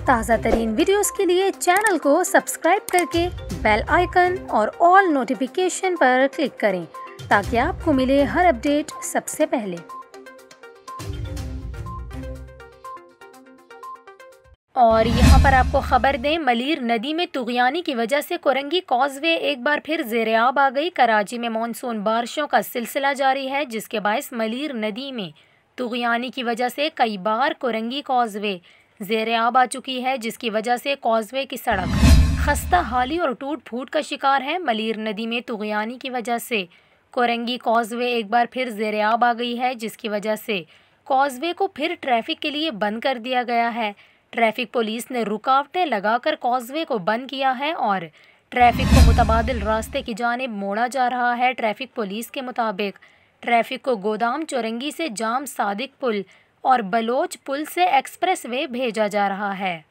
ताज़ा तरीन वीडियोस के लिए चैनल को सब्सक्राइब करके बेल आइकन और ऑल नोटिफिकेशन पर क्लिक करें ताकि आपको मिले हर अपडेट सबसे पहले। और यहाँ पर आपको खबर दें, मलीर नदी में तुग़यानी की वजह से कोरंगी कॉजवे एक बार फिर ज़ेर-ए-आब आ गई। कराची में मानसून बारिशों का सिलसिला जारी है, जिसके बायस मलीर नदी में तुग़यानी की वजह से कई बार कोरंगी कॉजवे ज़ेर-ए-आब आ चुकी है, जिसकी वजह से कॉजवे की सड़क खस्ता हाली और टूट फूट का शिकार है। मलीर नदी में तुग़यानी की वजह से कोरंगी कॉजवे एक बार फिर ज़ेर-ए-आब आ गई है, जिसकी वजह से कॉजवे को फिर ट्रैफिक के लिए बंद कर दिया गया है। ट्रैफिक पुलिस ने रुकावटें लगाकर कॉजवे को बंद किया है और ट्रैफिक को मुतबादिल रास्ते की जानिब मोड़ा जा रहा है। ट्रैफिक पुलिस के मुताबिक ट्रैफिक को गोदाम चौरंगी से जाम सादिक पुल और बलोच पुल से एक्सप्रेस वे भेजा जा रहा है।